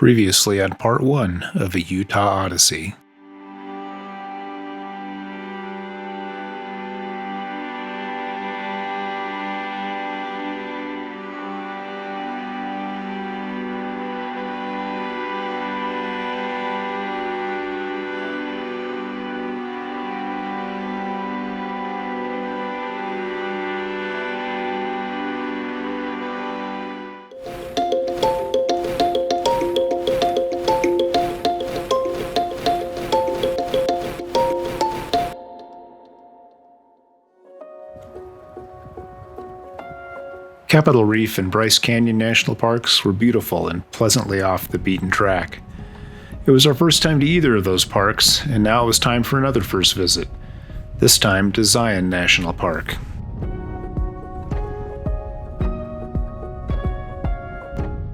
Previously on Part 1 of A Utah Odyssey. Capitol Reef and Bryce Canyon National Parks were beautiful and pleasantly off the beaten track. It was our first time to either of those parks, and now it was time for another first visit, this time to Zion National Park.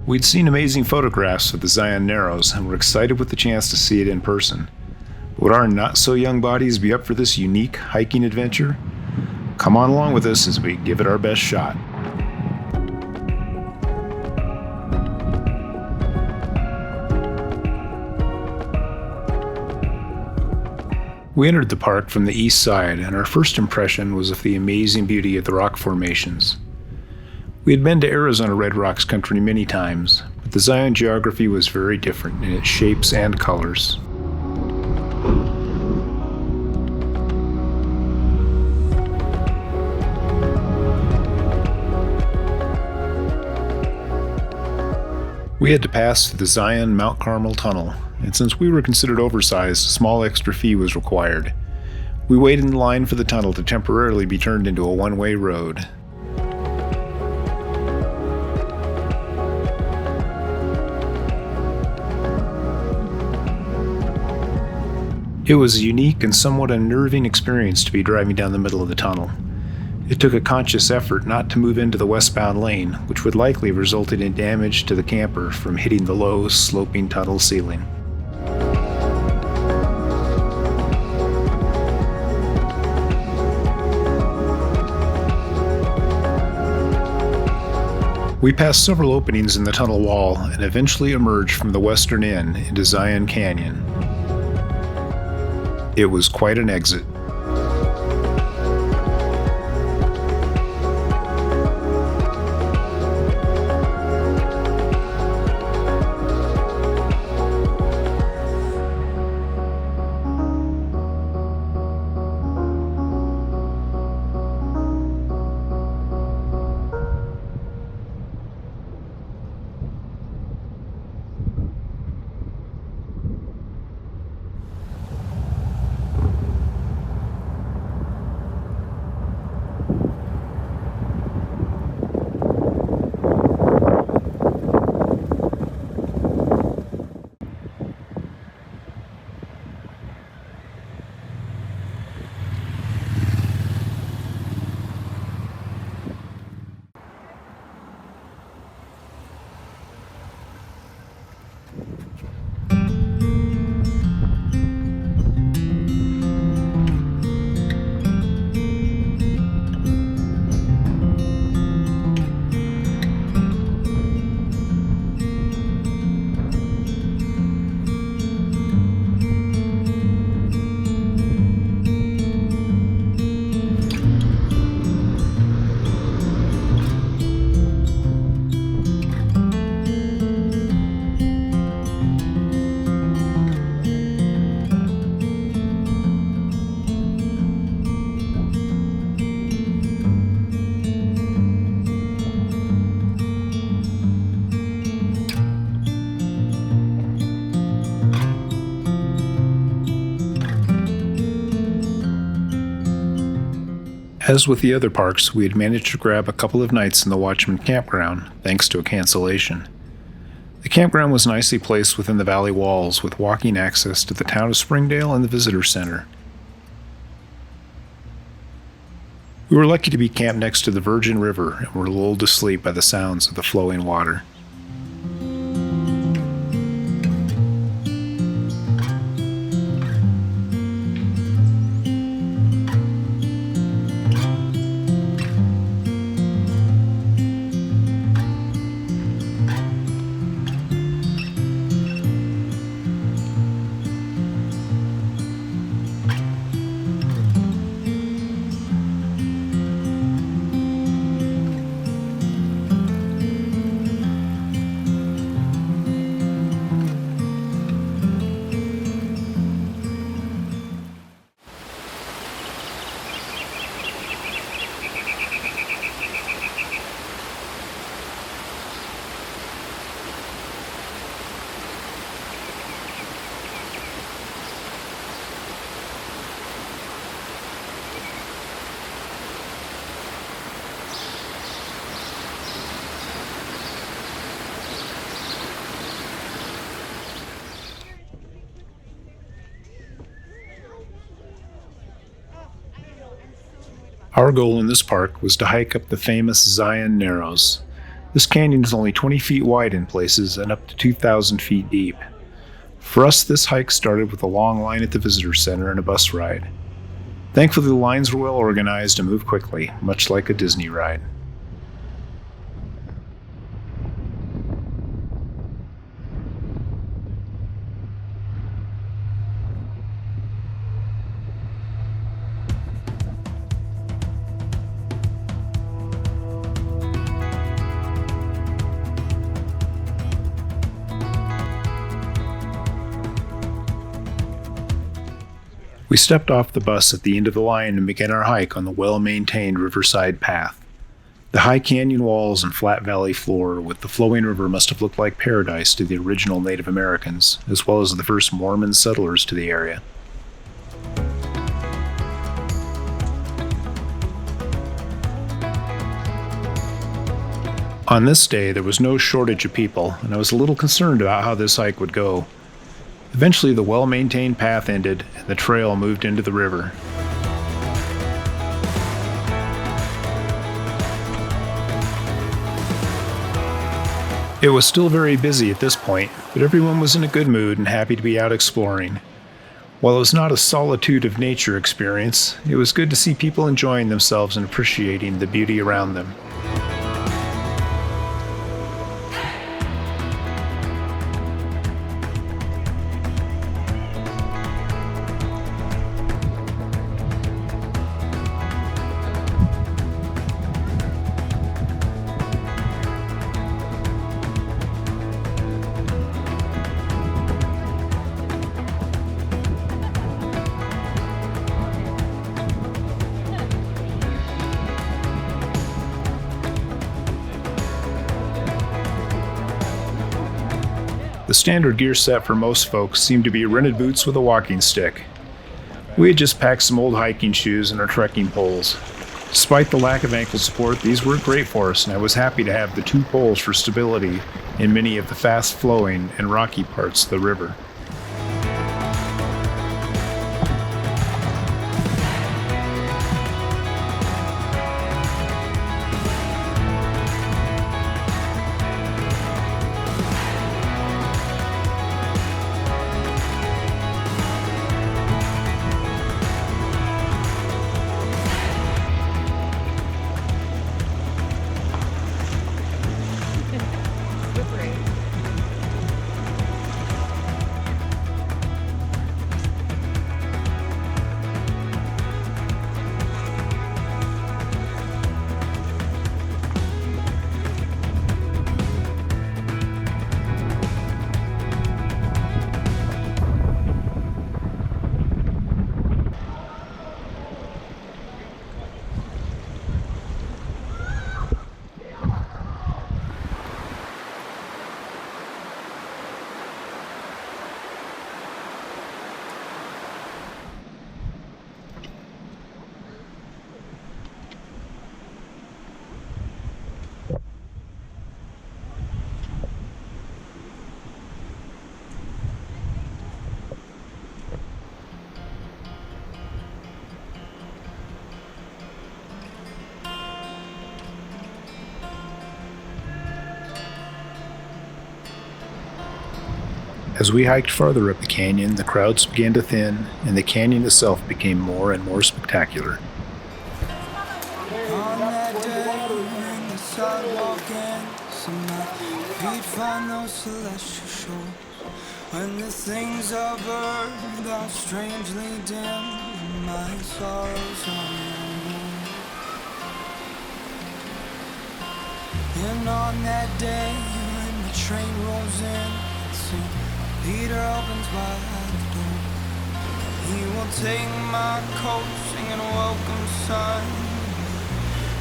We'd seen amazing photographs of the Zion Narrows and were excited with the chance to see it in person. Would our not-so-young bodies be up for this unique hiking adventure? Come on along with us as we give it our best shot. We entered the park from the east side, and our first impression was of the amazing beauty of the rock formations. We had been to Arizona Red Rocks country many times, but the Zion geography was very different in its shapes and colors. We had to pass through the Zion Mount Carmel Tunnel, and since we were considered oversized, a small extra fee was required. We waited in line for the tunnel to temporarily be turned into a one-way road. It was a unique and somewhat unnerving experience to be driving down the middle of the tunnel. It took a conscious effort not to move into the westbound lane, which would likely have resulted in damage to the camper from hitting the low, sloping tunnel ceiling. We passed several openings in the tunnel wall and eventually emerged from the western end into Zion Canyon. It was quite an exit. As with the other parks, we had managed to grab a couple of nights in the Watchman Campground, thanks to a cancellation. The campground was nicely placed within the valley walls, with walking access to the town of Springdale and the visitor center. We were lucky to be camped next to the Virgin River and were lulled to sleep by the sounds of the flowing water. Our goal in this park was to hike up the famous Zion Narrows. This canyon is only 20 feet wide in places and up to 2,000 feet deep. For us, this hike started with a long line at the visitor center and a bus ride. Thankfully, the lines were well organized and moved quickly, much like a Disney ride. We stepped off the bus at the end of the line and began our hike on the well-maintained riverside path. The high canyon walls and flat valley floor with the flowing river must have looked like paradise to the original Native Americans, as well as the first Mormon settlers to the area. On this day, there was no shortage of people, and I was a little concerned about how this hike would go. Eventually, the well-maintained path ended, and the trail moved into the river. It was still very busy at this point, but everyone was in a good mood and happy to be out exploring. While it was not a solitude of nature experience, it was good to see people enjoying themselves and appreciating the beauty around them. The standard gear set for most folks seemed to be rented boots with a walking stick. We had just packed some old hiking shoes and our trekking poles. Despite the lack of ankle support, these worked great for us, and I was happy to have the 2 poles for stability in many of the fast-flowing and rocky parts of the river. As we hiked farther up the canyon, the crowds began to thin, and the canyon itself became more and more spectacular. On that day when the sidewalk ends and my feet find those celestial shores, when the things of earth are strangely dim and my sorrows are unknown. And on that day when the train rolls in, St. Peter opens wide the door. He will take my coat, singing welcome son.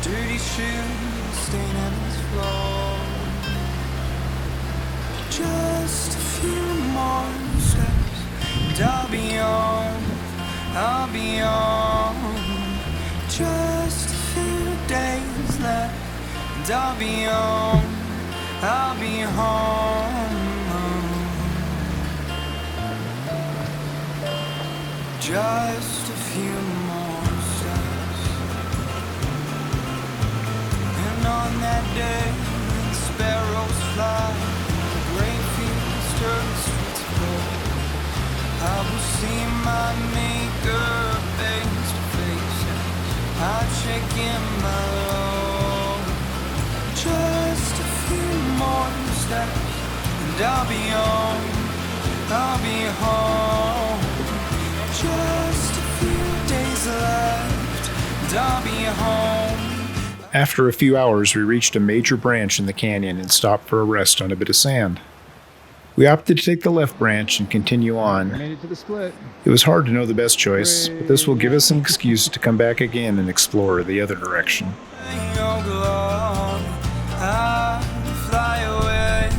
Dirty shoes stain heaven's floor. Just a few more steps and I'll be on, I'll be on. Just a few days left and I'll be on, I'll be home. Just a few more steps. on that day when the sparrows fly, grain fields turn the streets of gold, I will see my maker face to face, and I'll check in my load. Just a few more steps and I'll be home, I'll be home. Just a few days left and I'll be home. After a few hours, we reached a major branch in the canyon and stopped for a rest on a bit of sand. We opted to take the left branch and continue on. Made it to the split. It was hard to know the best choice, but this will give us an excuse to come back again and explore the other direction. Your glory, I'll fly away.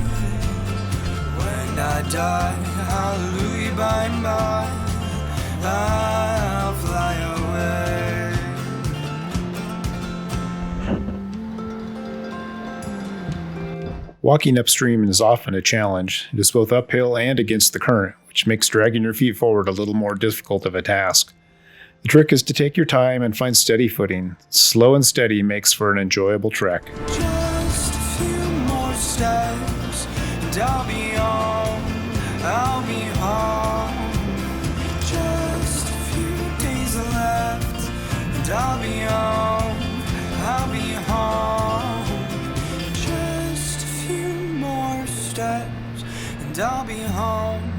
When I die, hallelujah, by and by, I'll fly away. Walking upstream is often a challenge. It is both uphill and against the current, which makes dragging your feet forward a little more difficult of a task. The trick is to take your time and find steady footing. Slow and steady makes for an enjoyable trek. Just a few more steps and I'll be home, I'll be home. Just a few days left and I'll be home, I'll be home. Just a few more steps and I'll be home,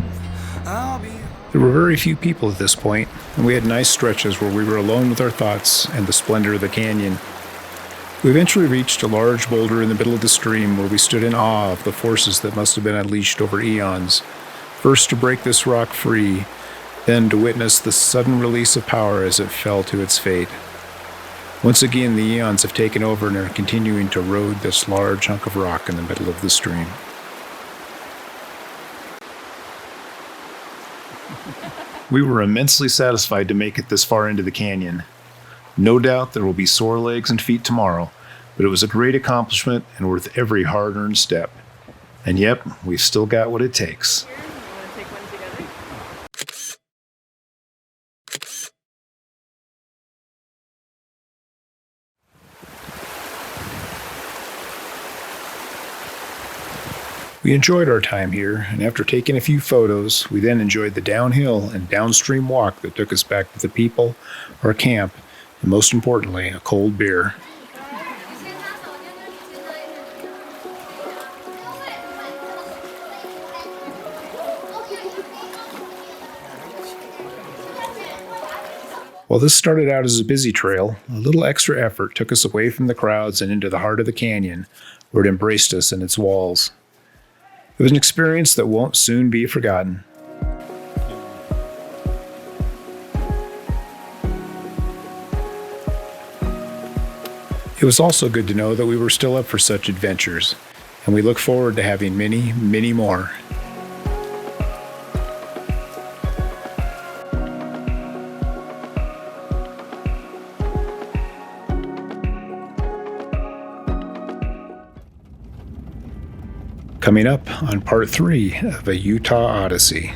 I'll be home. There were very few people at this point, and we had nice stretches where we were alone with our thoughts and the splendor of the canyon. We eventually reached a large boulder in the middle of the stream where we stood in awe of the forces that must have been unleashed over eons. First to break this rock free, then to witness the sudden release of power as it fell to its fate. Once again, the eons have taken over and are continuing to erode this large hunk of rock in the middle of the stream. We were immensely satisfied to make it this far into the canyon. No doubt there will be sore legs and feet tomorrow, but it was a great accomplishment and worth every hard-earned step. And yep, we've still got what it takes. You want to take one together? We enjoyed our time here, and after taking a few photos, we then enjoyed the downhill and downstream walk that took us back to the people, our camp, and most importantly, a cold beer. While this started out as a busy trail, a little extra effort took us away from the crowds and into the heart of the canyon, where it embraced us in its walls. It was an experience that won't soon be forgotten. It was also good to know that we were still up for such adventures, and we look forward to having many, many more. Coming up on part 3 of a Utah Odyssey.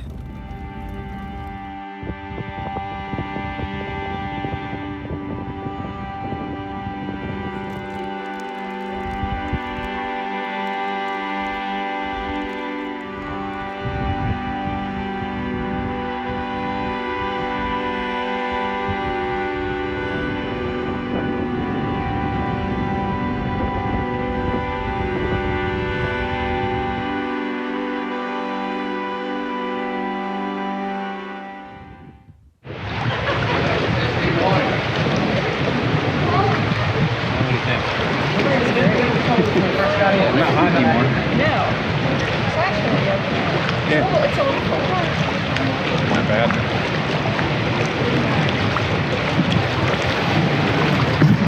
Not hot anymore. No. It's actually, Yeah. oh, it's a little cold. Not bad.